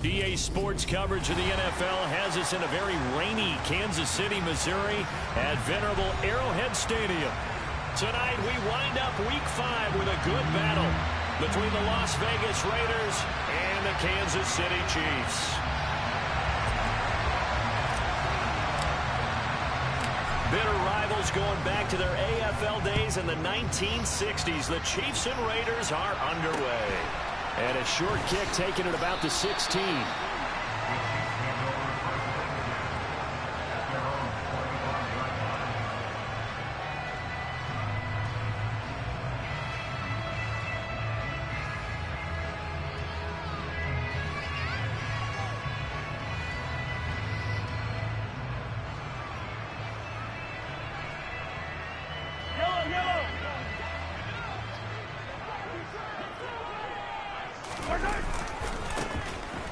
EA Sports coverage of the NFL has us in a very rainy Kansas City, Missouri at venerable Arrowhead Stadium. Tonight we wind up Week 5 with a good battle between the Las Vegas Raiders and the Kansas City Chiefs. Bitter rivals going back to their AFL days in the 1960s. The Chiefs and Raiders are underway. And a short kick taken at about the 16.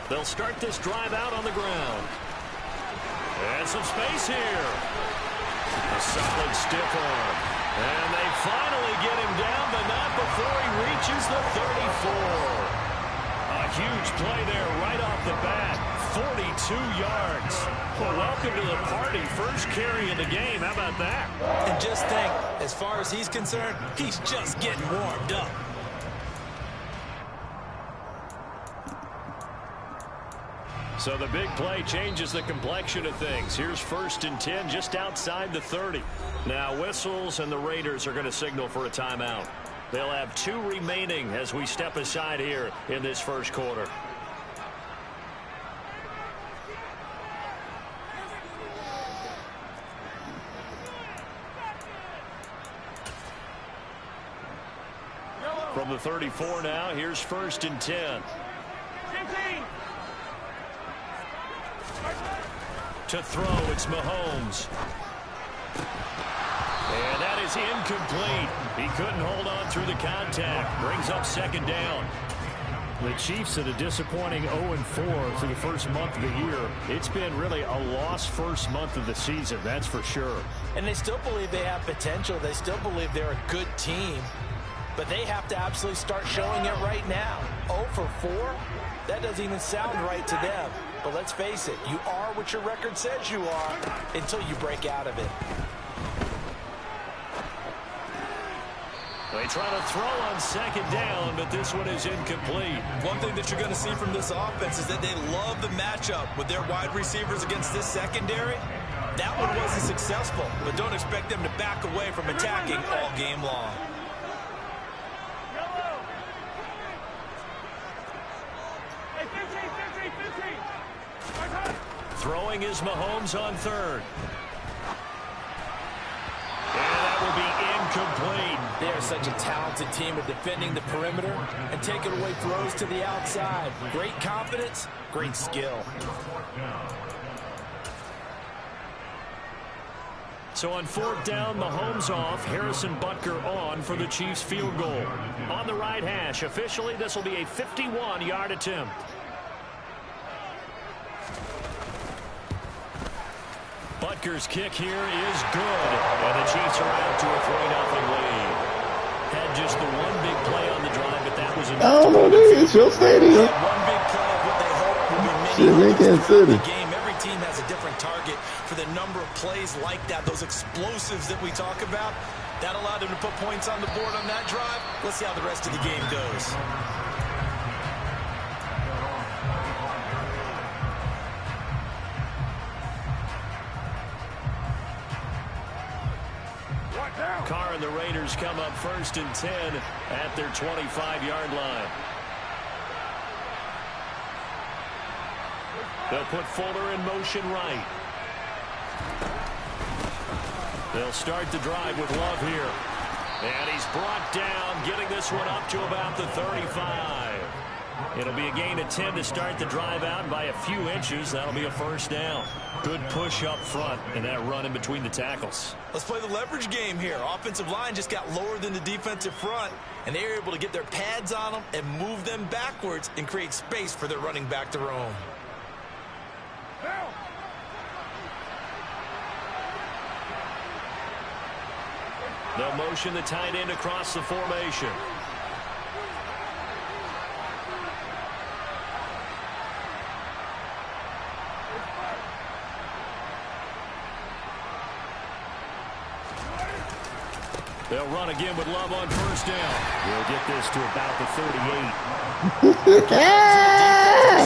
They'll start this drive out on the ground. And some space here. A solid stiff arm. And they finally get him down, but not before he reaches the 34. A huge play there right off the bat. 42 yards. Well, welcome to the party. First carry of the game. How about that? And just think, as far as he's concerned, he's just getting warmed up. So the big play changes the complexion of things. Here's 1st and 10 just outside the 30. Now whistles and the Raiders are going to signal for a timeout. They'll have 2 remaining as we step aside here in this first quarter. From the 34 now, here's 1st and 10. 15. To throw, it's Mahomes. And that is incomplete. He couldn't hold on through the contact. Brings up 2nd down. The Chiefs at a disappointing 0-4 through the first month of the year. It's been really a lost first month of the season, that's for sure. And they still believe they have potential. They still believe they're a good team. But they have to absolutely start showing it right now. 0-4? That doesn't even sound right to them. But let's face it, you are what your record says you are until you break out of it. They try to throw on 2nd down, but this one is incomplete. One thing that you're going to see from this offense is that they love the matchup with their wide receivers against this secondary. That one wasn't successful, but don't expect them to back away from attacking all game long. Throwing is Mahomes on 3rd. And that will be incomplete. They are such a talented team at defending the perimeter and taking away throws to the outside. Great confidence, great skill. So on 4th down, Mahomes off, Harrison Butker on for the Chiefs field goal. On the right hash, officially this will be a 51-yard attempt. Butker's kick here is good, and the Chiefs are out to a 3-0 lead. Had just the one big play on the drive, but that was enough. I don't know, it's your stadium. One big play of what they hope will be many City. the game. Every team has a different target for the number of plays like that, those explosives that we talk about. That allowed them to put points on the board on that drive. Let's see how the rest of the game goes. Carr and the Raiders come up 1st and 10 at their 25-yard line. They'll put Fuller in motion right. They'll start the drive with Love here. And he's brought down, getting this one up to about the 35. It'll be a gain of 10 to start the drive out by a few inches. That'll be a 1st down. Good push up front and that run in between the tackles. Let's play the leverage game here. Offensive line just got lower than the defensive front, and they were able to get their pads on them and move them backwards and create space for their running back to roam. They'll motion the tight end across the formation. They'll run again with Love on first down. We'll get this to about the 38.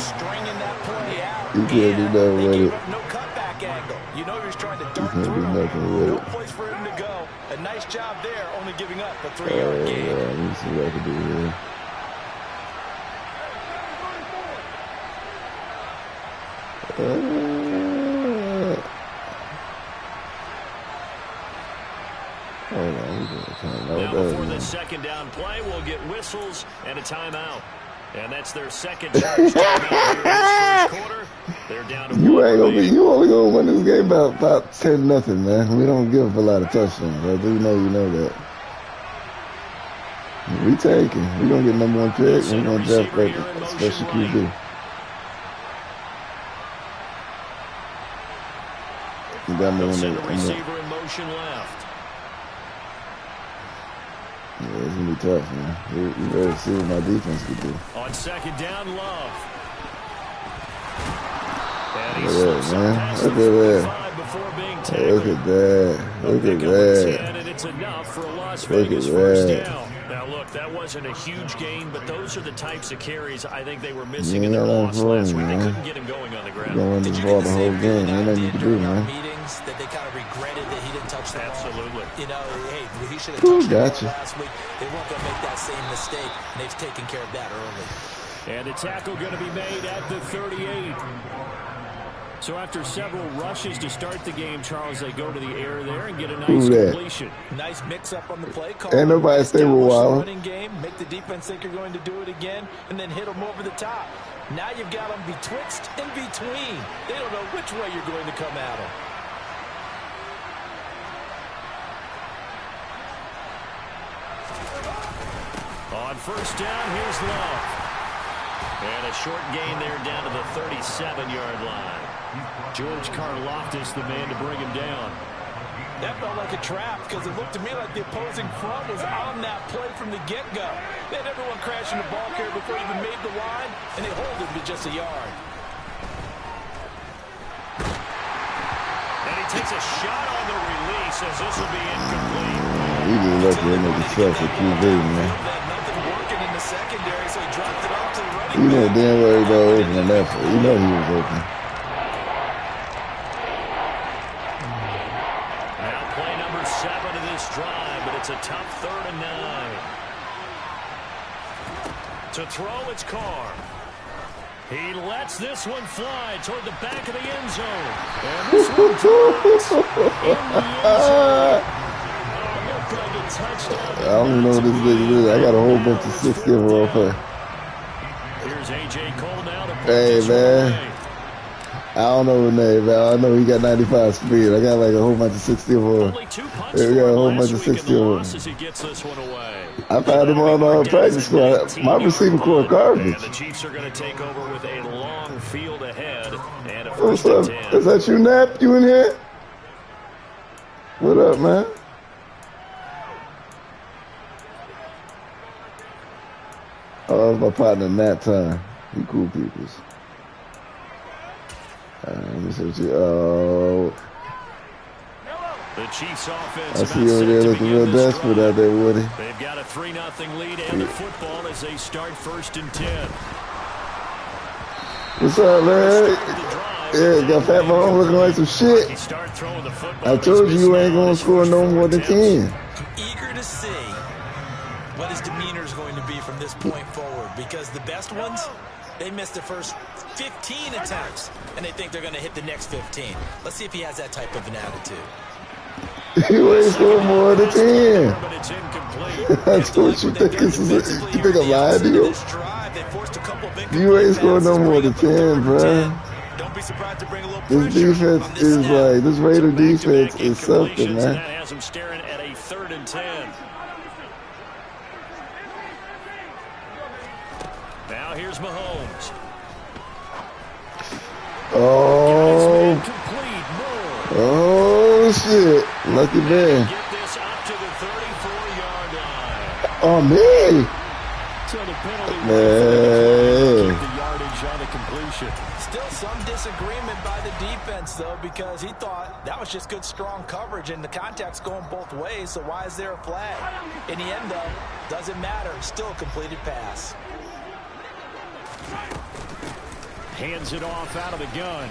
Stringing that play out. You can't do nothing with it. No cutback angle. You know he's trying to dart You can't through. do nothing with No it. place for him to go. A nice job there, only giving up a 3-yard gain. Yeah, let me see what I can do here. Hold on, now before the second down play, we'll get whistles and a timeout. And that's their second charge timeout here in this first quarter. They're down to you only gonna win this game about 10-0, man. We don't give up a lot of touchdowns, bro. You know that. We taking. We're gonna get number 1 pick and we're gonna draft that special QB. You got me on receiver in motion left. Yeah, it's gonna be tough, man. You better see what my defense can do. On second down, Love. And he Look slips at up that, past man. the Look at 45 before being tackled. Look at that. Look at that. And it's enough for a Las Look Vegas at first that. down. Now, look, that wasn't a huge gain, but those are the types of carries I think they were missing in their loss last week. They couldn't get him going on the ground. Going to ball the whole game. Ain't nothing you can do, man. Meetings that they kind of regretted that he didn't touch the ball. Absolutely. You know, hey, he should have touched the Gotcha. ball last week. They weren't going to make that same mistake, and they've taken care of that early. And the tackle going to be made at the 38. So after several rushes to start the game, Charles, they go to the air there and get a nice completion. Nice mix-up on the play call. Ain't nobody stay with Waller. Running game, make the defense think you're going to do it again, and then hit them over the top. Now you've got them betwixt and between. They don't know which way you're going to come at them. On first down, here's Love. And a short gain there down to the 37-yard line. George Karlaftis, the man to bring him down. That felt like a trap because it looked to me like the opposing front was on that play from the get-go. They had everyone crashing the ball carrier before he even made the line, and they hold him to just a yard. And he takes a shot on the release as this will be incomplete. He just left the end of the stuff for QB, man. Nothing working in the secondary, so he dropped it off to the running back. You know damn well he was open on that. You know he was open. Now play number 7 of this drive, but it's a tough 3rd and 9. To throw, it's Carr. He lets this one fly toward the back of the end zone. And this one drops in the end zone. I don't even know what this nigga is. I got a whole bunch of 6 overall play. Here's AJ Cole now to Hey, man. I don't know his name, man. I know he got 95 speed. I got like a whole bunch of 60 overall. Only 2 punts Yeah, we got a whole bunch of last week 60 in the overall. loss as he gets this one away. I've had him on practice squad. My receiver core garbage. And the Chiefs are going to take over with a long field ahead and a What's first up? and 10. Is that you, Nap? You in here? What up, man? Oh, that's my partner, Nat Time. He cool peoples. Let me see what you. Oh, The Chiefs offense I see you over there looking real desperate out there, Woody. They've got a 3-0 lead and the football as they start 1st and 10. What's up, man? Yeah, got Fat Mahomes looking like some shit. I told you ain't gonna score no more than 10. Eager to see what his demeanor is going to be from this point forward, because the best ones, they missed the first 15 attempts, and they think they're going to hit the next 15. Let's see if he has that type of an attitude. You ain't scoring more than 10. But it's incomplete. That's what you think this is. You think I'm lying to you? You ain't scoring no more than 10, bro. Don't be surprised to bring a little This defense is like, this Raider defense is something, man. That has him staring at a 3rd and 10. Now here's Mahomes. Oh, oh shit! Lucky man. Get this up to the 34-yard line. Oh man. So the penalty Man. keep the yardage on the completion. completion. Still some disagreement by the defense, though, because he thought that was just good, strong coverage, and the contact's going both ways, so why is there a flag? In the end, though, doesn't matter. Still a completed pass. Hands it off out of the gun.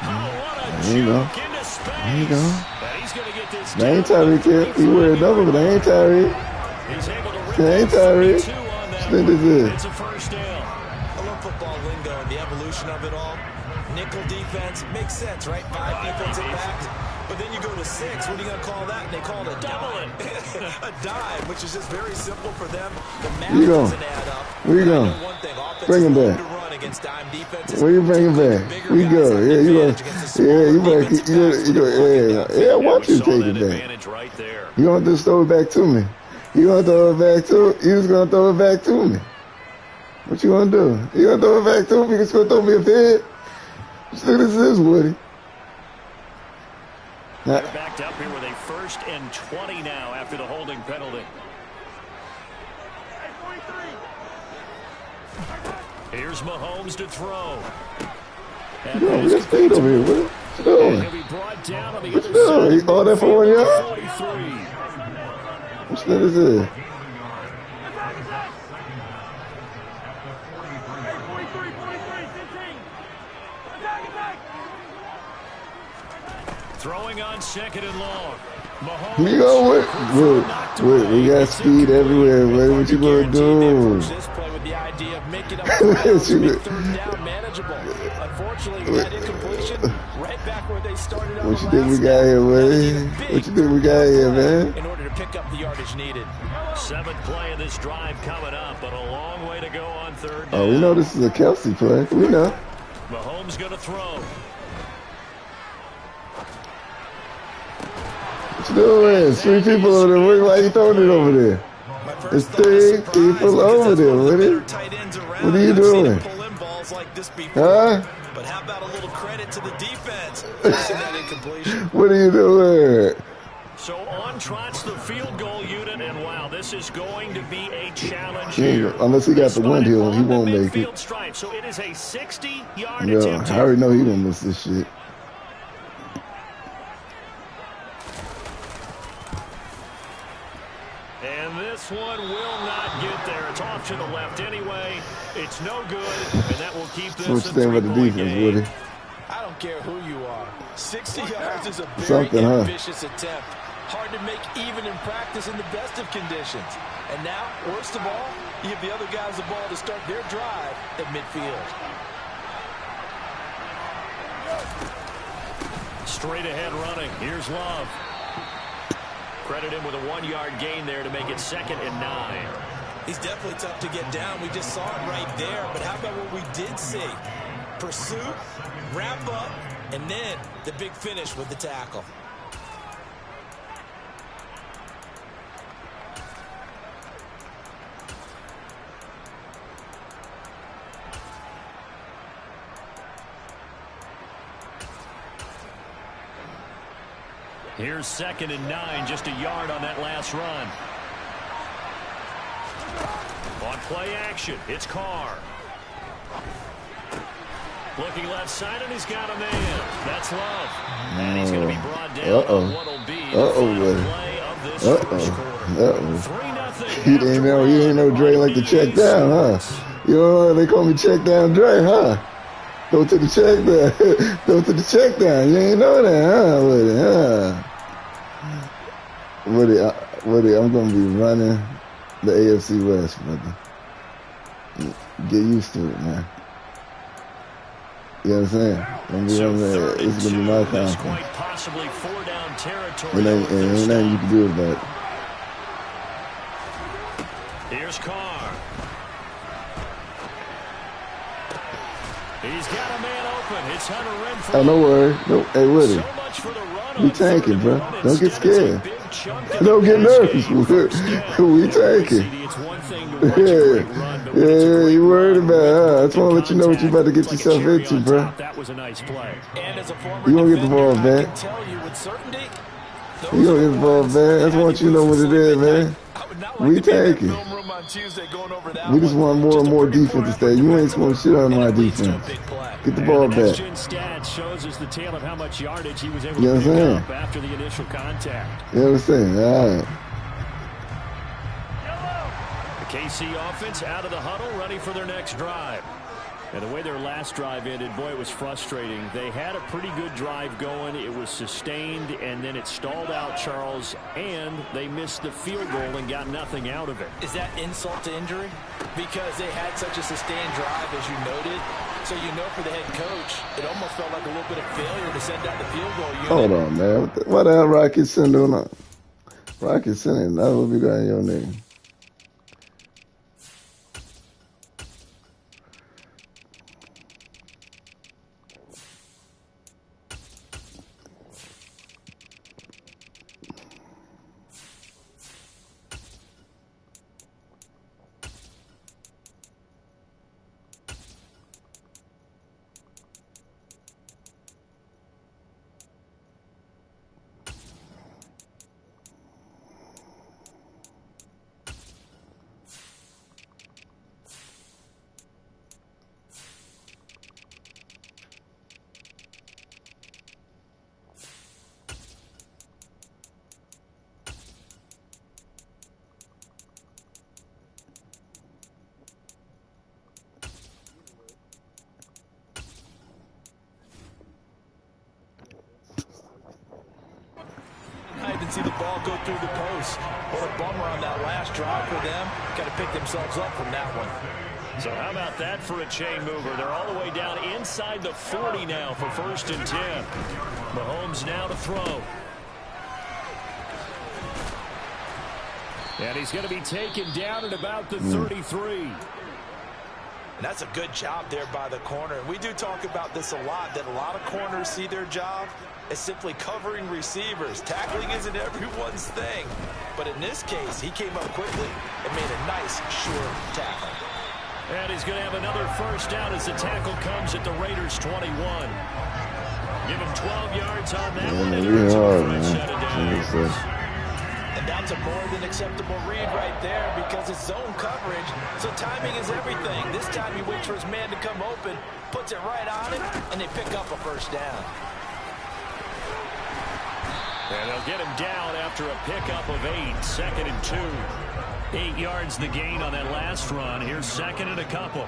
Oh, what a There you go. juke into space. There you go. And he's going to get this They ain't down. Tyreek yet. He wear a number, but they ain't Tyreek. He's able to rip They ain't off Tyreek. 32 on that Spend one. this in. It's a first down. I love football lingo and the evolution of it all. Nickel defense makes sense, right? 5 defensive backs. But then you go to 6. What are you going to call that? And they call it a dime. A dime, which is just very simple for them. The math Where you going? doesn't add up. Where you But I going? know one thing, Bring him offenses back. love to run against dime defenses. Where you bring him back? Bigger We guys go. have Yeah, an you go. advantage against the Yeah, smaller you better. defensive Yeah, backs you go. Yeah, yeah. I want we you to saw take that it back. advantage right there. You want to just throw it back to me? You gonna throw it back to? You was gonna throw it back to me. What you gonna do? You gonna throw it back to me? You just gonna throw me a pin? Just look at this, Woody. They're backed up here with a 1st and 20 now after the holding penalty. Here's Mahomes to throw. And Yo, we got speed over here. What you doing? he'll be brought down on the What other you doing? side. He all that for 1 yard? 43. What's this? Throwing on 2nd and long. Mahomes. You go with we got speed everywhere. What you gonna do? This play with the idea of making up ground to make 3rd down manageable. Unfortunately, that incompletion right back where they started on What the you think we last got here, snap. Woody? Big What you think we got here, man? in order to pick up the yardage needed. 7th play of this drive coming up, but a long way to go on 3rd down. Oh, we know this is a Kelsey play. We know. Mahomes going to throw. What you doing? 3 people over there. Why you throwing it over there? My It's first thought is 3 surprise, people because over that's there, one of the Woody. better tight ends around. What are you I've seen him doing? pull in balls like this before. Huh? But how about a little credit to the defense forcing that incompletion? What are you doing? So on trots the field goal unit, and wow, this is going to be a challenge He ain't here. gonna- unless he got the wind hill, he won't make it. Midfield stripe, so it is a 60-yard Yo, attempt. I already know he gonna miss this shit. And this one will not get there. It's off to the left anyway. It's no good, and that will keep this So what you think about the 3-point defense, game. Woody? I don't care who you are. 60 yards is a very Something, huh? ambitious attempt. Hard to make even in practice in the best of conditions. And now, worst of all, you give the other guys the ball to start their drive at midfield. Straight ahead running. Here's Love. Credit him with a 1-yard gain there to make it 2nd and 9. He's definitely tough to get down. We just saw it right there. But how about what we did see? Pursuit, wrap up, and then the big finish with the tackle. Here's 2nd and 9, just a yard on that last run. On play action, it's Carr. Looking left side, and he's got a man. That's Love. And he's going to be brought down on what'll be the final play of this first quarter. 3-0. You ain't know Dre like to check down, huh? You know they call me check down Dre, huh? Go to the check down. Go to the check down. You ain't know that, huh, Woody? Huh? Woody, I'm gonna be running the AFC West, brother. Get used to it, man. You know what I'm saying? So 3rd and It's gonna 2, be my that's time. quite possibly 4-down territory. Ain't nothing you can do about it. Here's Carr. He's got a man open. It's Hunter Renfrow. Oh, no worry. No, hey, Woody. So much for the run We on tanking, 3rd and bro. 1. Don't get Instead, it's a scared. big chunk of Don't the get pass nervous. game. First down. We Yeah, tanking. CD, it's one thing to watch a great run, but when it's a Yeah, great you worried run about it, huh? I with just want to let you know what you about to get contact, it's yourself like a cherry into, on bro. top. That was a nice play. And as a former You gonna get the ball defender, I back. can tell you with certainty, You gonna get the ball back. I just want you to know what it is, man. I would not We like to be in that taking. film room him on Tuesday going over that. We just want more and more defense instead. You ain't supposed to shit on my defense. Get the ball back. Next-gen stats shows us the tale of how much yardage he was able You know to what I'm pick saying? up after the initial contact. You know what I'm saying? All right. The KC offense out of the huddle, ready for their next drive. And the way their last drive ended, boy, it was frustrating. They had a pretty good drive going. It was sustained, and then it stalled out, Charles, and they missed the field goal and got nothing out of it. Is that insult to injury? Because they had such a sustained drive, as you noted. So you know for the head coach, it almost felt like a little bit of failure to send out the field goal unit. Hold on, man. What the hell Rocket sending on? Rocket sending. That's what we got in your name. See the ball go through the post. What a bummer on that last drive for them. Got to pick themselves up from that one. So how about that for a chain mover? They're all the way down inside the 40 now for 1st and 10. Mahomes now to throw. And he's going to be taken down at about the 33. And that's a good job there by the corner. We do talk about this a lot, that a lot of corners see their job as simply covering receivers. Tackling isn't everyone's thing. But in this case, he came up quickly and made a nice, sure tackle. And he's going to have another first down as the tackle comes at the Raiders' 21. Give him 12 yards on that one. And they're for a set of downs. And that's a more than acceptable read right there because it's zone coverage, so timing is everything. This time he waits for his man to come open, puts it right on him, and they pick up a first down. And they'll get him down after a pickup of 8, 2nd and 2. 8 yards the gain on that last run. Here's 2nd and a couple.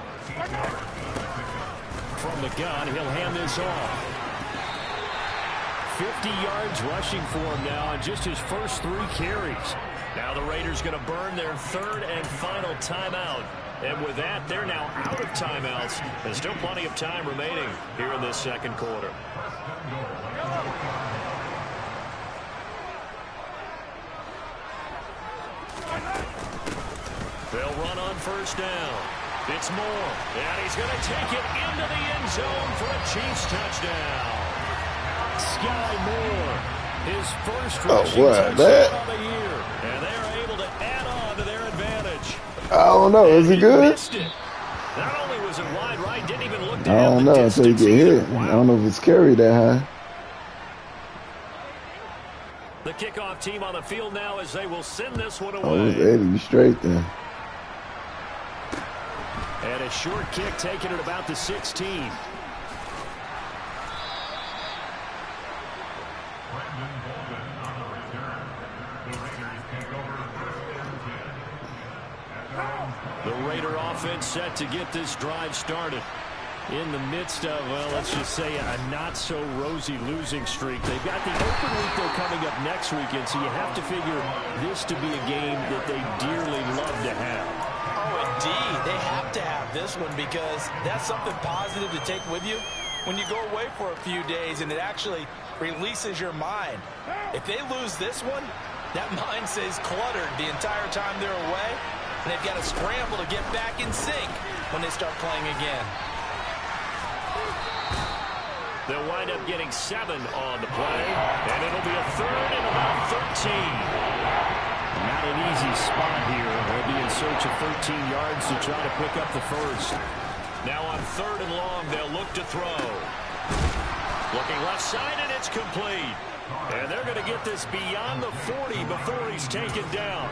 From the gun, he'll hand this off. 50 yards rushing for him now on just his first 3 carries. Now the Raiders going to burn their 3rd and final timeout. And with that, they're now out of timeouts. There's still plenty of time remaining here in this 2nd quarter. They'll run on first down. It's Moore. And he's going to take it into the end zone for a Chiefs touchdown. Sky Moore, his first rushing touchdown of the year. And they are able to add on to their advantage. I don't know. Is he good? Not only was it wide right, didn't even look to I don't know until you get hit. Wow. I don't know if it's carried that high. The kickoff team on the field now as they will send this one away. Oh, it was 80. You straight there. And a short kick taken at about the 16. The Raider offense set to get this drive started. In the midst of, well, let's just say a not-so-rosy losing streak. They've got the open week, though, coming up next weekend, so you have to figure this to be a game that they dearly love to have. Oh, indeed. They have to have this one because that's something positive to take with you when you go away for a few days, and it actually releases your mind. If they lose this one, that mind stays cluttered the entire time they're away, and they've got to scramble to get back in sync when they start playing again. They'll wind up getting 7 on the play, and it'll be a 3rd and about 13. Not an easy spot here. They'll be in search of 13 yards to try to pick up the first. Now on 3rd and long, they'll look to throw. Looking left side, and it's complete. And they're going to get this beyond the 40 before he's taken down.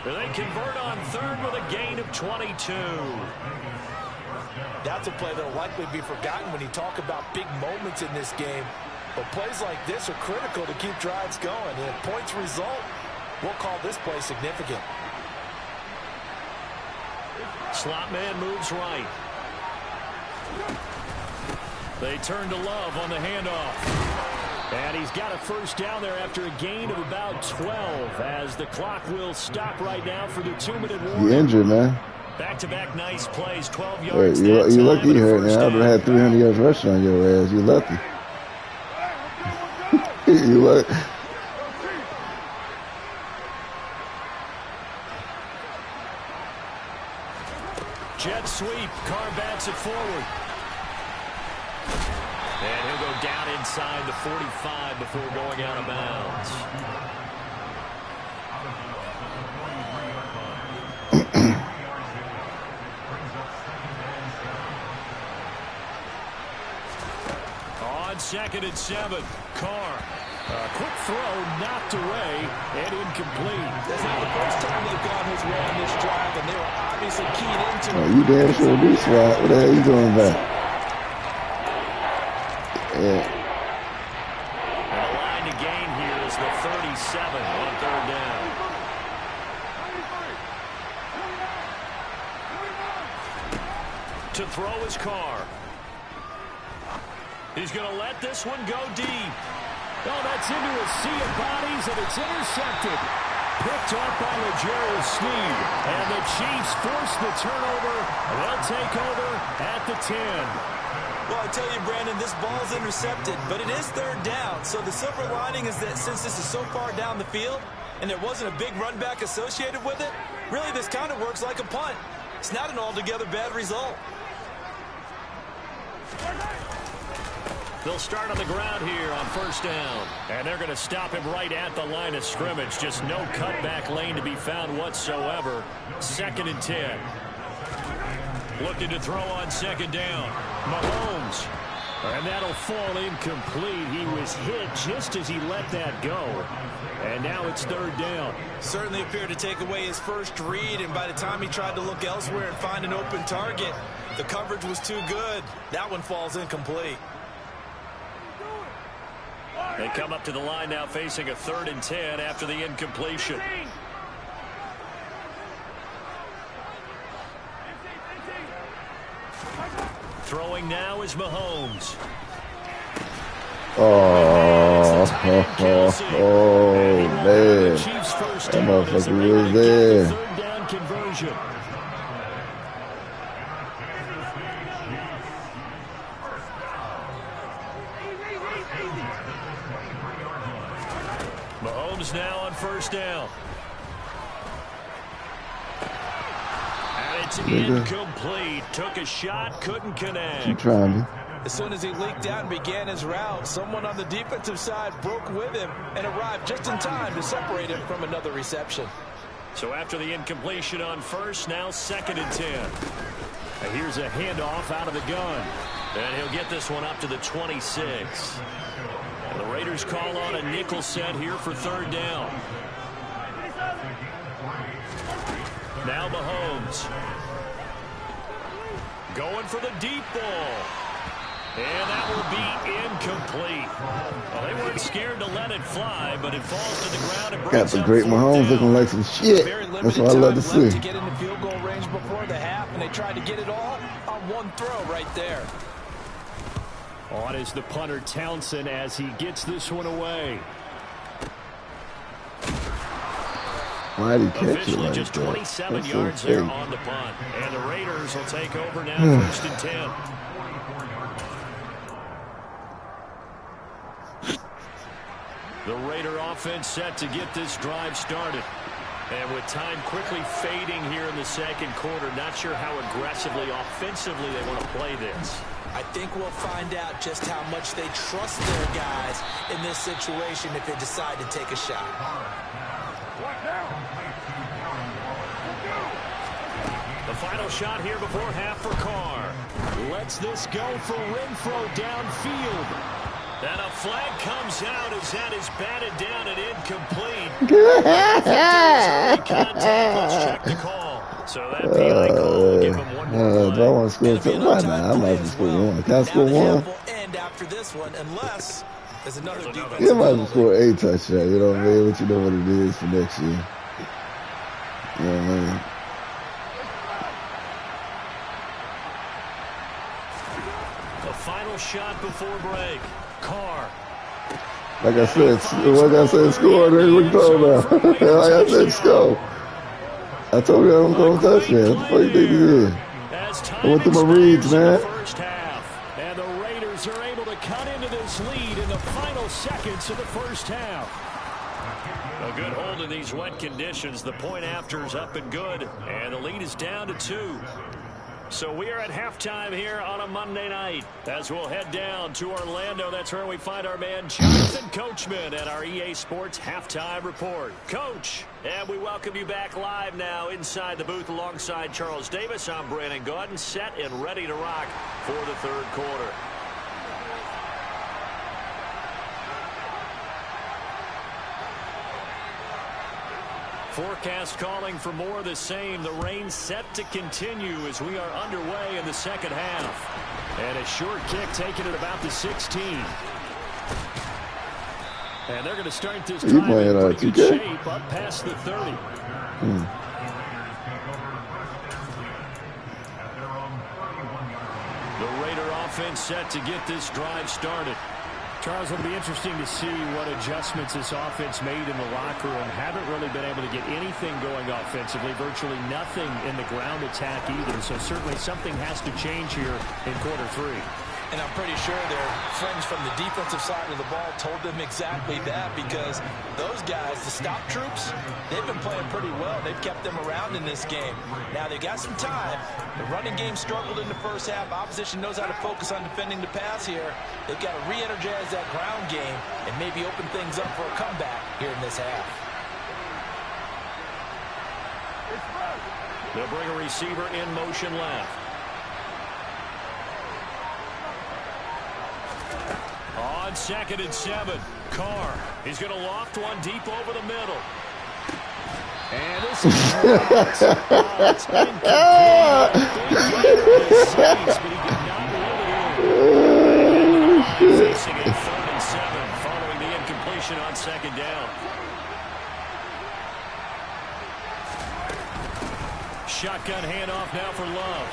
They convert on third with a gain of 22. That's a play that will likely be forgotten when you talk about big moments in this game. But plays like this are critical to keep drives going. And if points result, we'll call this play significant. Slot man moves right. They turn to Love on the handoff. And he's got a first down there after a gain of about 12 as the clock will stop right now for the 2-minute warning. You injured, man. Back-to-back nice plays, 12 yards. Hey, you lucky you hurt, man. I would have had 300 yards rushing on your ass. You lucky. You lucky. Jet sweep. Carr bats it forward. And he'll go down inside the 45 before going out of bounds. On 2nd and 7, Carr. A quick throw knocked away and incomplete. That's not the first time they've gone his way on this drive, and they were obviously keyed into it. Oh, you damn sure do, Swat. What the hell you doing back? Yeah. And the line to gain here is the 37 on third down. To throw his Carr. He's going to let this one go deep. Oh, that's into a sea of bodies, and it's intercepted. Picked up by L'Jarius Sneed. And the Chiefs force the turnover. They'll take over at the 10. Well, I tell you, Brandon, this ball's intercepted, but it is third down. So the silver lining is that since this is so far down the field and there wasn't a big run back associated with it, really this kind of works like a punt. It's not an altogether bad result. They'll start on the ground here on first down. And they're going to stop him right at the line of scrimmage. Just no cutback lane to be found whatsoever. 2nd and 10. Looking to throw on 2nd down. Mahomes. And that'll fall incomplete. He was hit just as he let that go. And now it's third down. Certainly appeared to take away his first read, and by the time he tried to look elsewhere and find an open target, the coverage was too good. That one falls incomplete. They come up to the line now facing a 3rd and 10 after the incompletion. Throwing now is Mahomes. Oh, man. That motherfucker was there. Third down conversion. Mahomes now on first down. And it's incomplete. Took a shot, couldn't connect. Keep trying to. As soon as he leaked out and began his route, someone on the defensive side broke with him and arrived just in time to separate him from another reception. So after the incompletion on first, now 2nd and 10. And here's a handoff out of the gun. And he'll get this one up to the 26. And the Raiders call on a nickel set here for third down. Now Mahomes. Going for the deep ball. And that will be incomplete. Well, they weren't scared to let it fly, but it falls to the ground and Got breaks the up great Mahomes looking like some shit. That's what I love to see. To get into field goal range before the half, and they tried to get it all on one throw right there. On is the punter Townsend as he gets this one away. Why did he catch it Officially like just that? 27 That's yards so there fake. on the punt. And the Raiders will take over now 1st and 10. The Raider offense set to get this drive started. And with time quickly fading here in the second quarter, not sure how aggressively, offensively they want to play this. I think we'll find out just how much they trust their guys in this situation if they decide to take a shot. The final shot here before half for Carr. Lets this go for Renfro downfield. And a flag comes out as that is batted down and incomplete. contact. Let's check the call. So that PI call will give him one more do I play. want to score two? Why not? I might as well score one. Can I score one? Will end after this one, unless there's another defense. You might as well score a touchdown. You know what I mean? But you know what it is for next year. You know what I mean? The final shot before break. Carr. Like I said, score. What you talking about? Like I said, score. I told you I don't call touchdown. What the fuck you think you did? I went through my reads, man. First half, and the Raiders are able to cut into this lead in the final seconds of the first half. A good hold in these wet conditions. The point after is up and good, and the lead is down to 2. So we are at halftime here on a Monday night. As we'll head down to Orlando, that's where we find our man Jonathan Coachman at our EA Sports Halftime Report. Coach, and we welcome you back live now inside the booth alongside Charles Davis. I'm Brandon Gaudin, set and ready to rock for the third quarter. Forecast calling for more of the same. The rain set to continue as we are underway in the second half. And a short kick taken at about the 16. And they're going to start this drive in pretty good shape up past the 30. The Raider offense set to get this drive started. Charles, it'll be interesting to see what adjustments this offense made in the locker room. Haven't really been able to get anything going offensively, virtually nothing in the ground attack either. So certainly something has to change here in quarter 3. And I'm pretty sure their friends from the defensive side of the ball told them exactly that, because those guys, the stop troops, they've been playing pretty well. They've kept them around in this game. Now they got some time. The running game struggled in the first half. Opposition knows how to focus on defending the pass here. They've got to re-energize that ground game and maybe open things up for a comeback here in this half. They'll bring a receiver in motion left. On 2nd and 7, Carr. He's going to loft one deep over the middle. And this is it's incomplete. But he did not reel it in. Facing it 3rd and 7 following the incompletion on 2nd down. Shotgun handoff now for Love.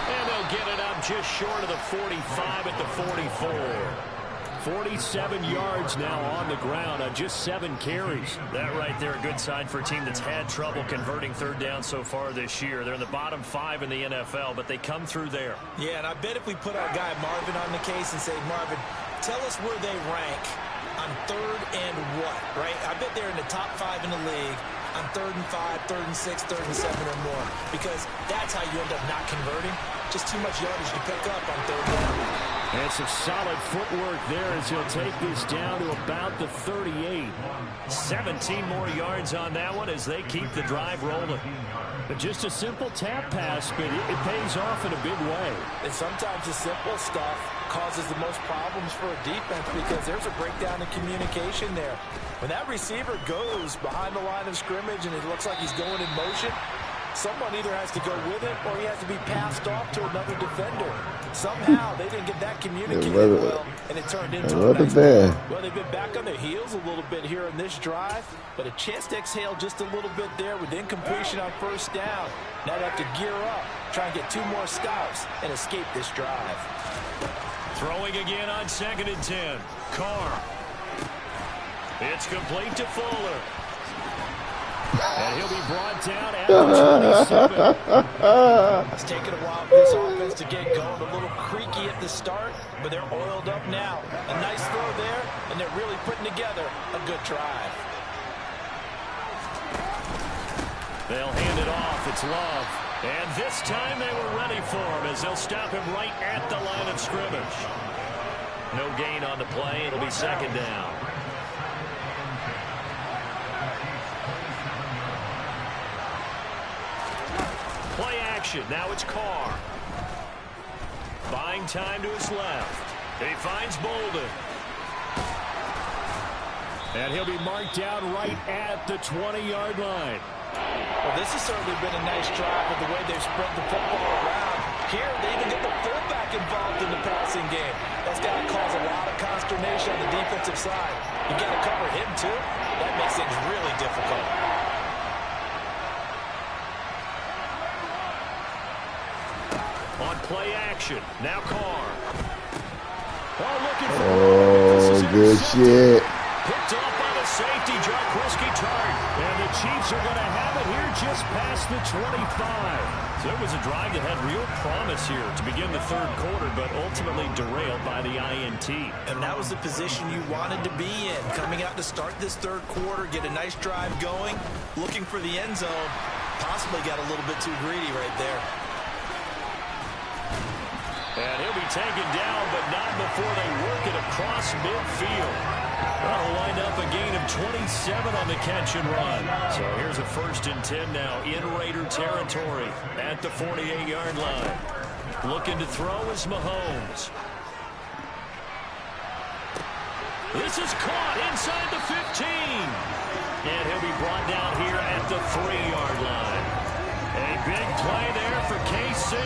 And they'll get it up just short of the 45 at the 44. 47 yards now on the ground on just 7 carries. That right there, a good sign for a team that's had trouble converting 3rd down so far this year. They're in the bottom 5 in the NFL, but they come through there. Yeah, and I bet if we put our guy Marvin on the case and say, Marvin, tell us where they rank on 3rd and what, right? I bet they're in the top 5 in the league on 3rd and 5, 3rd and 6, 3rd and 7 or more, because that's how you end up not converting. Just too much yardage to pick up on 3rd down. And some solid footwork there as he'll take this down to about the 38. 17 more yards on that one as they keep the drive rolling. But just a simple tap pass, but it pays off in a big way. And sometimes the simple stuff causes the most problems for a defense, because there's a breakdown in communication there. When that receiver goes behind the line of scrimmage and it looks like he's going in motion, someone either has to go with it or he has to be passed off to another defender. Somehow they didn't get that communicated well, and it turned into a nice play. Well, they've been back on their heels a little bit here in this drive, but a chance to exhale just a little bit there with incompletion on 1st down. Now they have to gear up, try and get 2 more stops, and escape this drive. Throwing again on 2nd and 10. Carr. It's complete to Fuller. And he'll be brought down at the 27. It's taken a while for this offense to get going. A little creaky at the start, but they're oiled up now. A nice throw there, and they're really putting together a good drive. They'll hand it off. It's Love. And this time they were ready for him as they'll stop him right at the line of scrimmage. No gain on the play. It'll be 2nd down. Play action. Now it's Carr. Buying time to his left. He finds Bolden. And he'll be marked down right at the 20-yard line. Well, this has certainly been a nice drive with the way they've spread the football around. Here, they even get the fullback involved in the passing game. That's got to cause a lot of consternation on the defensive side. You got to cover him, too. That makes things really difficult. On play action, now Carr. Oh, good shit. Picked off by the safety, Jarkowski Tart. And the Chiefs are going to have it here just past the 25. So it was a drive that had real promise here to begin the third quarter, but ultimately derailed by the INT. And that was the position you wanted to be in. Coming out to start this third quarter, get a nice drive going, looking for the end zone. Possibly got a little bit too greedy right there. And he'll be taken down, but not before they work it across midfield. That'll wind up a gain of 27 on the catch and run. So here's a 1st and 10 now in Raider territory at the 48-yard line. Looking to throw is Mahomes. This is caught inside the 15. And he'll be brought down here at the 3-yard line. A big play there for KC.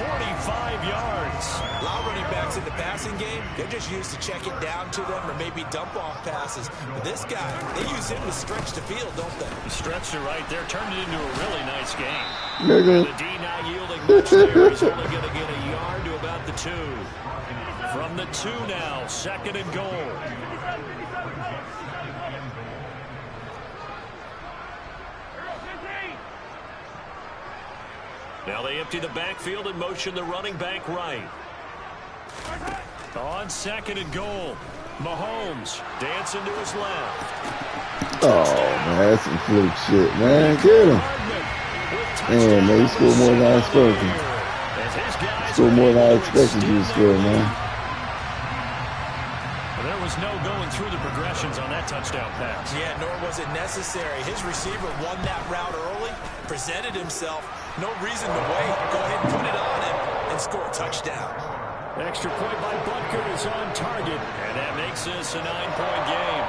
45 yards. A lot of running backs in the passing game, they're just used to check it down to them or maybe dump off passes. But this guy, they use him to stretch the field, don't they? He stretched it right there, turned it into a really nice game. Nigga. The D not yielding much there. He's only going to get a yard to about the 2. From the 2 now, 2nd and goal. Now they empty the backfield and motion the running back right. On 2nd and goal, Mahomes dancing to his left. Oh, man, that's some fluke shit, man. Get him. Man, they scored more than I expected. Scored more than I expected you to score, man. There was no going through the progressions on that touchdown pass. Yeah, nor was it necessary. His receiver won that route early, presented himself. No reason to wait. Go ahead and put it on him and score a touchdown. Extra point by Butker is on target, and that makes this a 9-point game.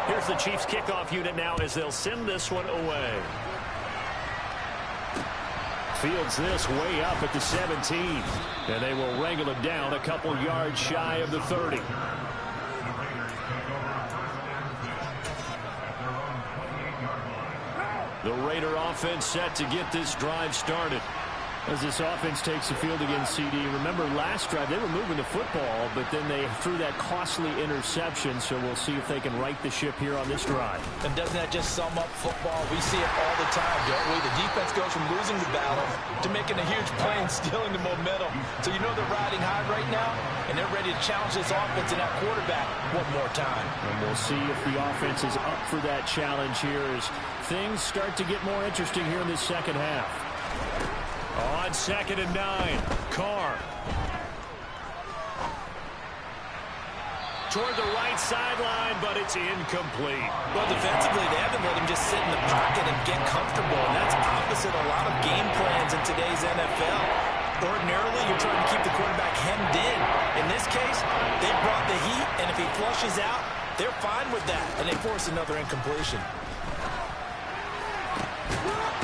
Here's the Chiefs kickoff unit now as they'll send this one away. Fields this way up at the 17, and they will wrangle it down a couple yards shy of the 30. The Raider offense set to get this drive started. As this offense takes the field against CD. Remember last drive they were moving the football, but then they threw that costly interception, so we'll see if they can right the ship here on this drive. And doesn't that just sum up football? We see it all the time, don't we? The defense goes from losing the battle to making a huge play and stealing the momentum. So you know they're riding high right now, and they're ready to challenge this offense and that quarterback one more time. And we'll see if the offense is up for that challenge here as things start to get more interesting here in this second half. On 2nd and 9, Carr. Toward the right sideline, but it's incomplete. Well, defensively, they haven't let him just sit in the pocket and get comfortable, and that's opposite a lot of game plans in today's NFL. Ordinarily, you're trying to keep the quarterback hemmed in. In this case, they brought the heat, and if he flushes out, they're fine with that, and they force another incompletion.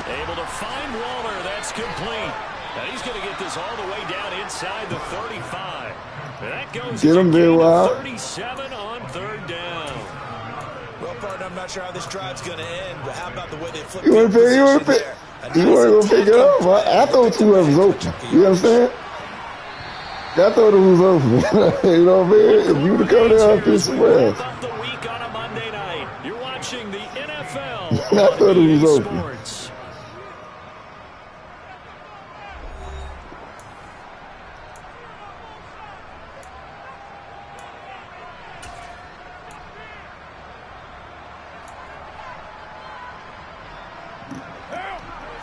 Able to find Waller. That's complete. And he's going to get this all the way down inside the 35. And that goes Get him, Bill. 37 on 3rd down. Well, partner, I'm not sure how this drive's going to end, but how about the way they flip You want to pick it up? I thought whoever was open. You understand? I thought it was open. You know what I mean? If you would have come there after this well. Up the week on a Monday night. You're watching the NFL. I thought it was open. Sports.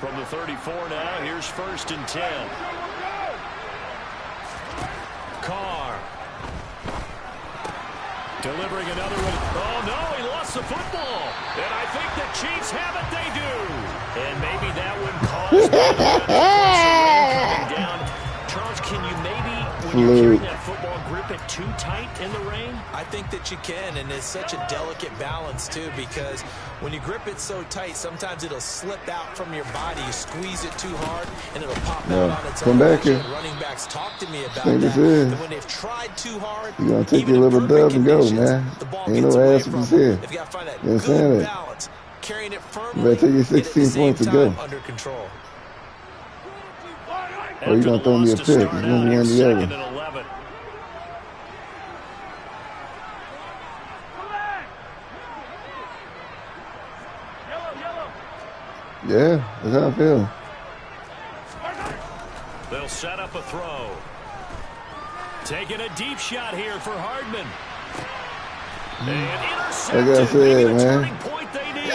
From the 34 now, here's 1st and 10. Carr. Delivering another one. Oh, no, he lost the football. And I think the Chiefs have it. They do. And maybe that would cause coming down. Charles, can you maybe, when you're hearing that football, grip it too tight in the rain? I think that you can, and it's such a delicate balance, too, because when you grip it so tight, sometimes it'll slip out from your body. You squeeze it too hard, and it'll pop out on its own. Come back here. Running backs talk to me about that when they've tried too hard, you're going to take your little dub and go, man. Ain't no ass if it's here. They've got to find that You good understand it? balance, carrying it You firmly, better take your and at the 16 same points to time go. under control. Or you're going to throw me a pick. It's going to be one or the other. Yeah, that's how I feel. They'll set up a throw. Taking a deep shot here for Hardman. And intercepted. Like I said, man. Point they need.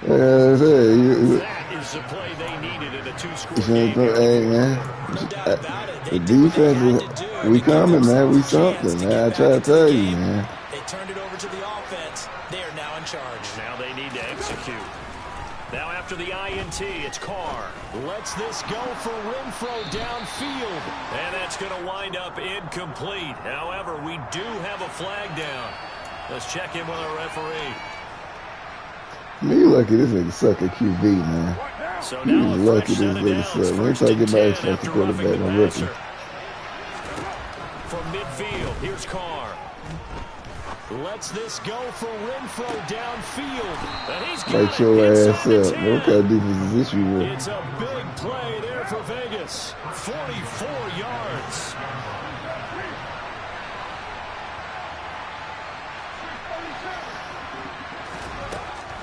Like I said, That is the play they needed in a two-score game. game. Hey, man. The defense, we coming, man. We something, man. I try to tell you, man. They turned it over to the offense. They are now in charge. Now they need to execute. Now after the INT, it's Carr. Lets this go for Renfro downfield. And that's going to wind up incomplete. However, we do have a flag down. Let's check in with our referee. Me lucky this nigga suck at QB, man. So You now lucky this nigga suck. Let me try to get my X-Factor quarterback on rookie. From midfield, here's Carr. Lets this go for Renfro downfield. And he's got Light your it ass inside the up. 10. What kind of defense is this you with? It's a big play there for Vegas. 44 yards.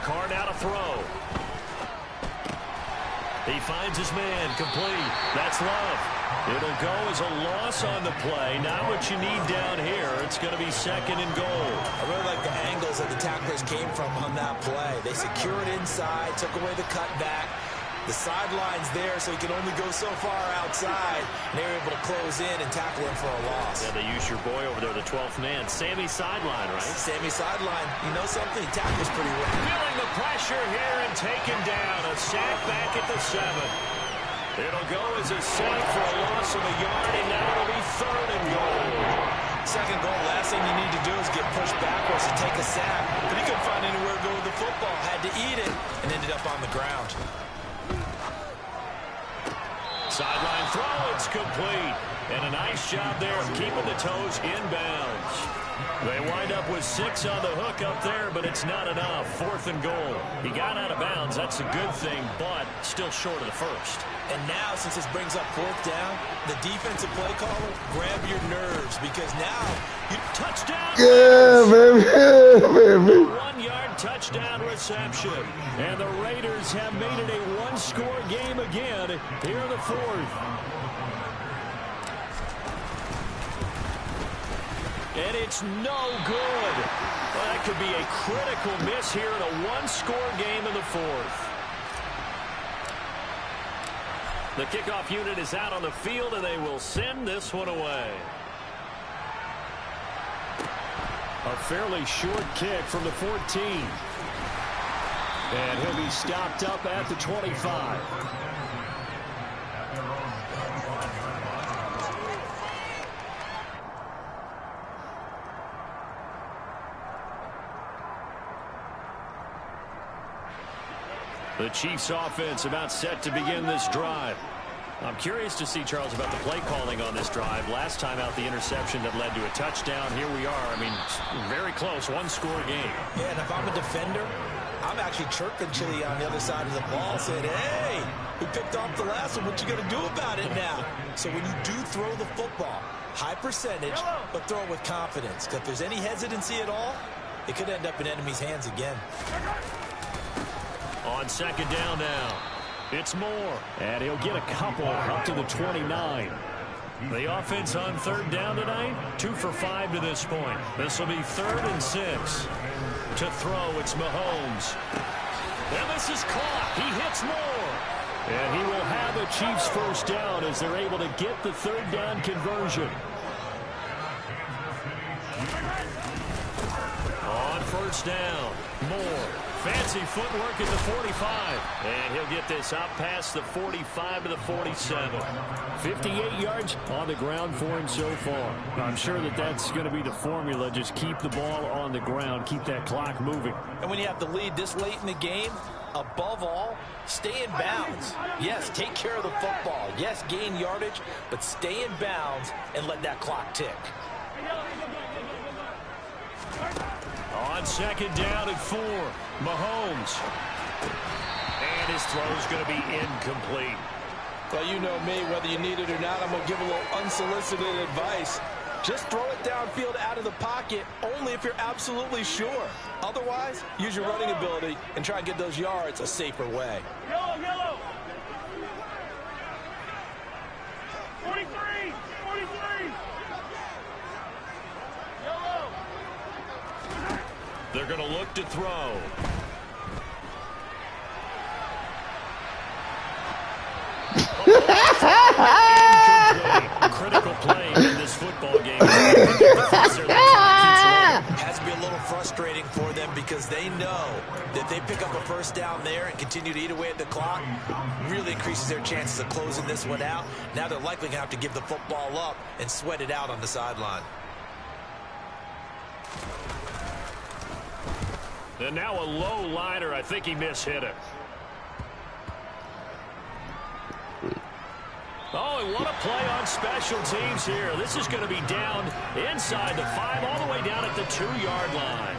Carr now to throw. He finds his man, complete. That's Love. It'll go as a loss on the play. Not what you need down here. It's going to be second and goal. I really like the angles that the tacklers came from on that play. They secured inside, took away the cutback. The sideline's there, so he can only go so far outside. And they were able to close in and tackle him for a loss. Yeah, they use your boy over there, the 12th man. Sammy sideline, right? Sammy sideline. You know something? He tackles pretty well. Feeling the pressure here and taken down. A sack back at the 7. It'll go as a sack for a loss of a yard, and now it'll be third and goal. Second goal, last thing you need to do is get pushed backwards to take a sack. But he couldn't find anywhere to go with the football. Had to eat it and ended up on the ground. Sideline throw, it's complete. And a nice job there of keeping the toes inbounds. They wind up with 6 on the hook up there, but it's not enough. 4th and goal. He got out of bounds. That's a good thing, but still short of the first. And now, since this brings up 4th down, the defensive play caller, grab your nerves, because now you touchdown. Yeah, baby. Yeah, baby. 1-yard touchdown reception. And the Raiders have made it a one-score game again here in the 4th. And it's no good. Well, that could be a critical miss here in a one-score game in the 4th. The kickoff unit is out on the field, and they will send this one away. A fairly short kick from the 14. And he'll be stopped up at the 25. The Chiefs offense about set to begin this drive. I'm curious to see, Charles, about the play calling on this drive. Last time out, the interception that led to a touchdown. Here we are. I mean, very close, one-score game. Yeah, and if I'm a defender, I'm actually chirping Chili on the other side of the ball, saying, hey, we picked off the last one. What you going to do about it now? So when you do throw the football, high percentage, but throw it with confidence. Because if there's any hesitancy at all, it could end up in enemy's hands again. On second down now, it's Moore. And he'll get a couple up to the 29. The offense on third down tonight, 2 for 5 to this point. This will be 3rd and 6. To throw, it's Mahomes. And this is caught. He hits Moore. And he will have a Chiefs first down as they're able to get the 3rd down conversion. On first down, Moore Fancy footwork at the 45. And he'll get this out past the 45 to the 47. 58 yards on the ground for him so far. I'm sure that that's going to be the formula. Just keep the ball on the ground. Keep that clock moving. And when you have the lead this late in the game, above all, stay in bounds. Yes, take care of the football. Yes, gain yardage, but stay in bounds and let that clock tick. On second down at 4, Mahomes. And his throw's going to be incomplete. Well, you know me, whether you need it or not, I'm going to give a little unsolicited advice. Just throw it downfield out of the pocket only if you're absolutely sure. Otherwise, use your running ability and try and get those yards a safer way. Yellow, yellow. 43, 43. Yellow. They're going to look to throw. Critical play in this football game. Has to be a little frustrating for them because they know that they pick up a first down there and continue to eat away at the clock, really increases their chances of closing this one out. Now they're likely going to have to give the football up and sweat it out on the sideline. And now a low liner. I think he mishit it. Oh, and what a play on special teams here. This is going to be down inside the 5, all the way down at the 2-yard line.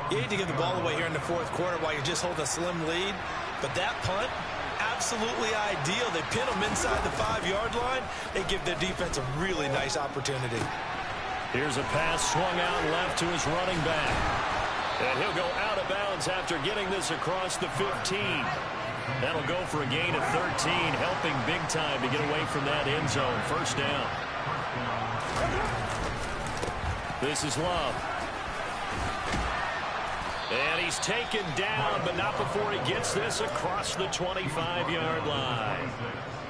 You hate to give the ball away here in the fourth quarter while you're just holding a slim lead, but that punt, absolutely ideal. They pin them inside the 5-yard line. They give their defense a really nice opportunity. Here's a pass swung out left to his running back. And he'll go out of bounds after getting this across the 15. That'll go for a gain of 13, helping big time to get away from that end zone. First down. This is Love. And he's taken down, but not before he gets this across the 25-yard line.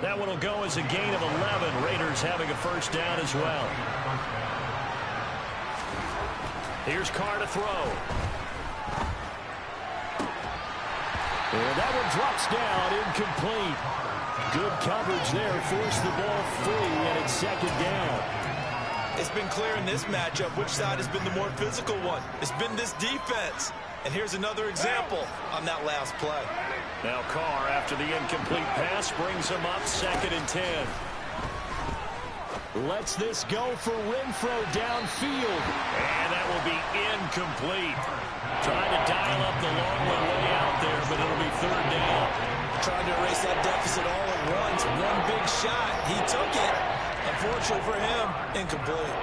That one will go as a gain of 11. Raiders having a first down as well. Here's Carr to throw. And that one drops down, incomplete. Good coverage there, forced the ball free, and it's second down. It's been clear in this matchup which side has been the more physical one. It's been this defense. And here's another example on that last play. Now Carr, after the incomplete pass, brings him up second and 10. Lets this go for Renfro downfield. And that will be incomplete. Trying to dial up the long one way out there, but it'll be third down. Trying to erase that deficit all at once. One big shot. He took it. Unfortunately for him, incomplete.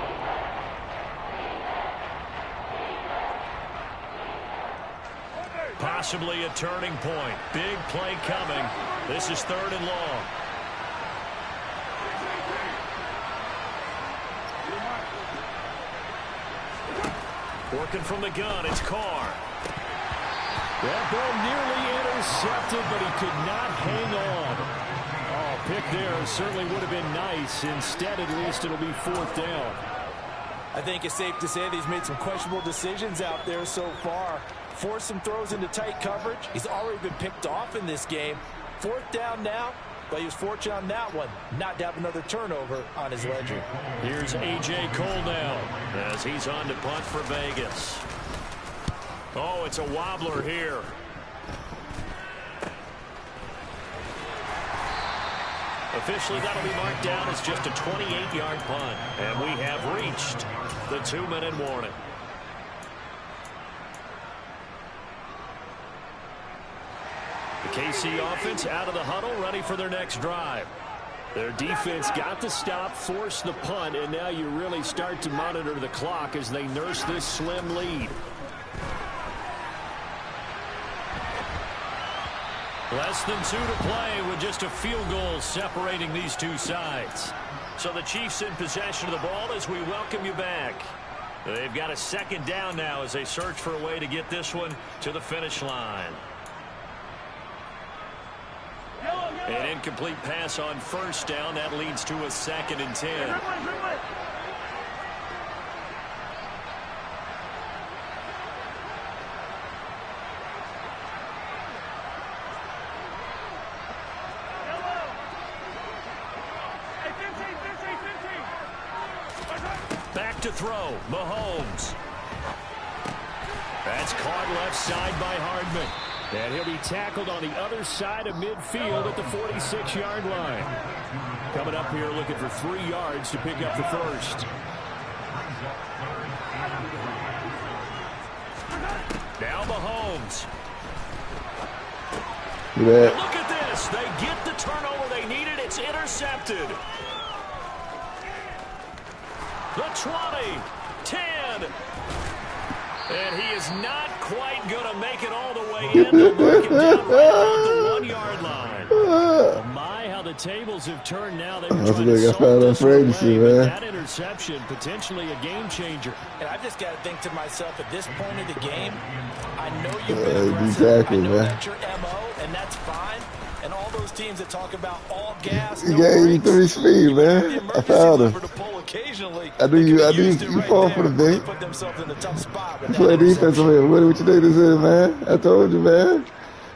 Possibly a turning point. Big play coming. This is third and long. Working from the gun, it's Carr. That ball nearly intercepted, but he could not hang on. Oh, pick there certainly would have been nice. Instead, at least, it'll be fourth down. I think it's safe to say that he's made some questionable decisions out there so far. Forced some throws into tight coverage. He's already been picked off in this game. Fourth down now, but he was fortunate on that one not to have another turnover on his ledger. Here's A.J. Cole now as he's on to punt for Vegas. Oh, it's a wobbler here. Officially, that'll be marked down as just a 28-yard punt. And we have reached the 2-minute warning. The KC offense out of the huddle, ready for their next drive. Their defense got the stop, forced the punt, and now you really start to monitor the clock as they nurse this slim lead. Less than 2 to play with just a field goal separating these two sides. So the Chiefs in possession of the ball as we welcome you back. They've got a second down now as they search for a way to get this one to the finish line. An incomplete pass on first down. That leads to a second and 10. to throw. Mahomes. That's caught left side by Hardman. And he'll be tackled on the other side of midfield at the 46-yard line. Coming up here looking for 3 yards to pick up the first. Now Mahomes. Look at this. They get the turnover they needed. It's intercepted. The 20, 10. And he is not quite going to make it all the way in. They'll mark him down right about the 1-yard line. Oh my, how the tables have turned now. They were trying to solve this away, but that interception, potentially a game changer. And I've just got to think to myself, at this point of the game, I know you've been aggressive. I know that's your MO, and that's fine. And all those teams that talk about all gas, he got 83 speed, man. I found him. I knew you fall for the bait. You play defense over here. What you think this is, man? I told you, man.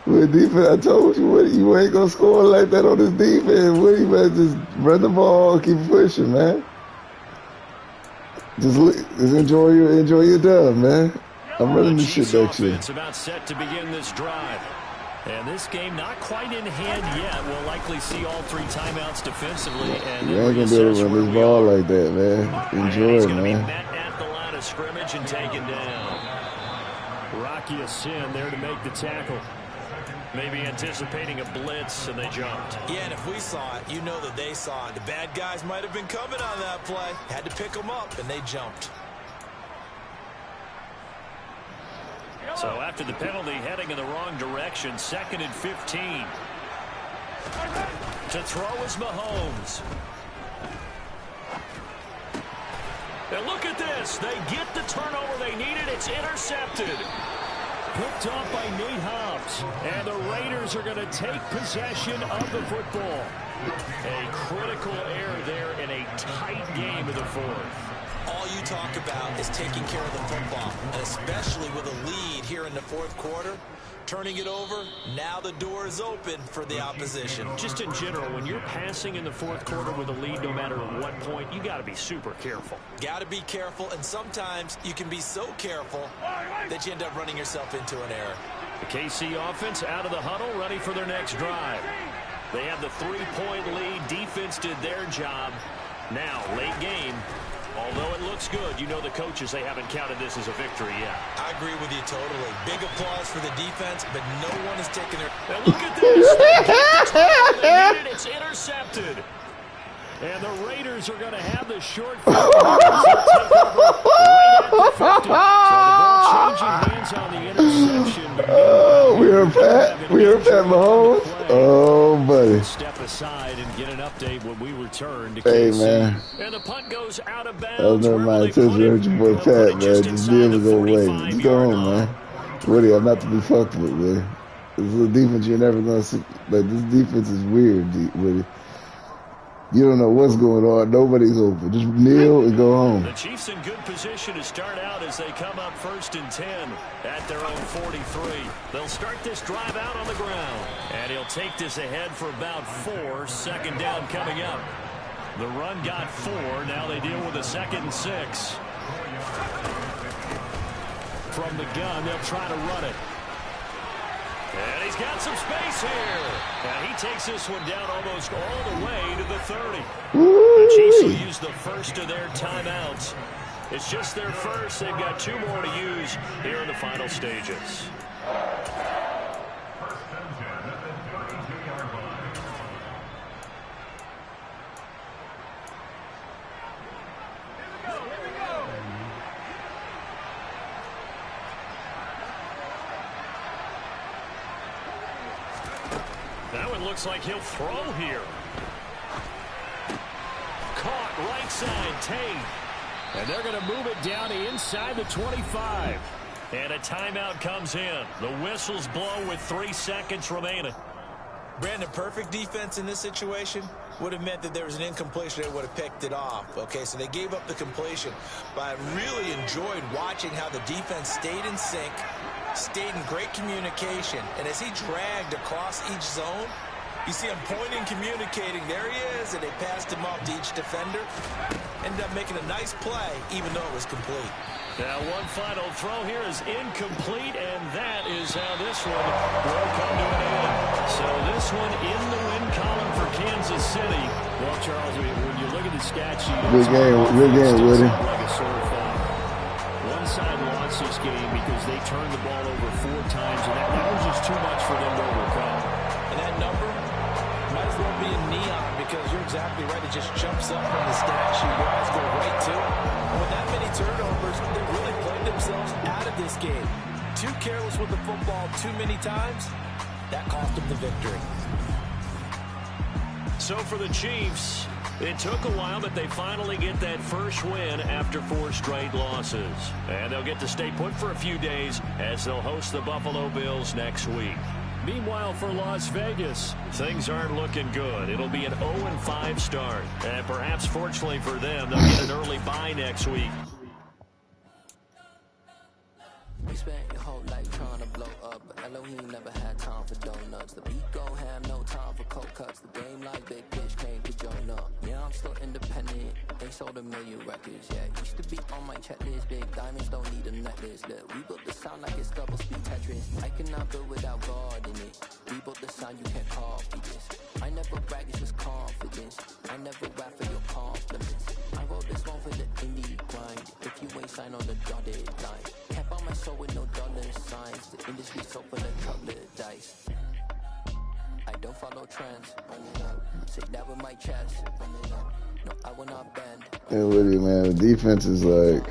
With defense, I told you, you ain't gonna score like that on this defense. What, you better just run the ball and keep pushing, man. Just enjoy your dub, man. I'm running this shit next year. It's about set to begin this drive. And this game not quite in hand yet. We'll likely see all 3 timeouts defensively. And you ain't going to be able to run this ball like that, man. Enjoy it, man. Be met at the line of scrimmage and taken down. Rocky Sin there to make the tackle. Maybe anticipating a blitz, and they jumped. Yeah, and if we saw it, you know that they saw it. The bad guys might have been coming on that play. Had to pick them up, and they jumped. So after the penalty, heading in the wrong direction, 2nd and 15. To throw is Mahomes. And look at this. They get the turnover they needed. It's intercepted. Picked off by Nate Hobbs. And the Raiders are going to take possession of the football. A critical error there in a tight game of the 4th. All you talk about is taking care of the football, and especially with a lead here in the 4th quarter, turning it over, now the door is open for the opposition. Just in general, when you're passing in the 4th quarter with a lead, no matter at what point, you got to be super careful. Got to be careful, and sometimes you can be so careful that you end up running yourself into an error. The KC offense out of the huddle, ready for their next drive. They have the 3-point lead. Defense did their job. Now, late game. Although it looks good, you know the coaches, they haven't counted this as a victory yet. I agree with you totally. Big applause for the defense, but no one is taking their... Now look at this. They needed, it's intercepted. And the Raiders are going to have the short field. Right at the 50. So the ball changing hands on the interception. Oh, we heard Pat Mahomes. Oh, buddy. Step aside and get an update when we return to hey, KC. Man. And the punt goes out of bounds. Oh, never mind. Just heard your boy Pat, man. Just give it away. Just go home, man. Woody, I'm not to be fucked with, man. This is a defense you're never going to see. Like, this defense is weird, Woody. You don't know what's going on. Nobody's open. Just kneel and go home. The Chiefs in good position to start out as they come up 1st and 10 at their own 43. They'll start this drive out on the ground. And he'll take this ahead for about 4. 2nd down coming up. The run got 4. Now they deal with a 2nd and 6. From the gun, they'll try to run it. And he's got some space here. And he takes this one down almost all the way to the 30. The Chiefs will use the first of their timeouts. It's just their first. They've got 2 more to use here in the final stages. That one looks like he'll throw here. Caught right side, Tate. And they're going to move it down to inside the 25. And a timeout comes in. The whistles blow with 3 seconds remaining. Brandon, perfect defense in this situation would have meant that there was an incompletion. They would have picked it off. Okay, so they gave up the completion. But I really enjoyed watching how the defense stayed in sync, stayed in great communication. And as he dragged across each zone, You see him pointing, communicating. There he is, and they passed him off to each defender. Ended up making a nice play, even though it was complete. Now one final throw here is incomplete, and that is how this one will come to an end. So this one in the win column for Kansas City. Well, Charles, when you look at the stat sheet, Good game, Woody. like a sort of one side lost this game because they turned the ball over 4 times, and that was just too much for them to overcome. And that number might as well be in neon because you're exactly right. It just jumps up from the stat sheet. Your eyes go right to it. And with that many turnovers, they really played themselves out of this game. Too careless with the football too many times. That cost them the victory. So for the Chiefs, it took a while, but they finally get that first win after 4 straight losses. And they'll get to stay put for a few days as they'll host the Buffalo Bills next week. Meanwhile, for Las Vegas, things aren't looking good. It'll be an 0-5 start. And perhaps fortunately for them, they'll get an early bye next week. We spent your whole life trying to blow up, but Elohim never had time for donuts. The beat go ham, no time for cold cuts. The game like Big Pitch came to join up. Yeah, I'm still independent. They sold 1 million records. Yeah, used to be on my checklist. Big diamonds don't need a necklace. Look, we built the sound like it's double speed Tetris. I cannot build without God in it. We built the sound, you can't copy this. I never brag, it's just confidence. I never rap for your compliments. I wrote this one for the indie grind. If you ain't signed on the dotted line, can't buy my soul with no dollar signs. The industry so full of chocolate dice. I don't follow trends. Sit down with my chest. No, I will not bend. Hey, Woody, man, the defense is like,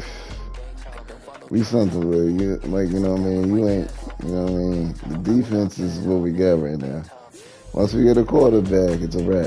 we something with you. Like, you know what I mean? You ain't, you know what I mean? The defense is what we got right now. Once we get a quarterback, it's a wrap.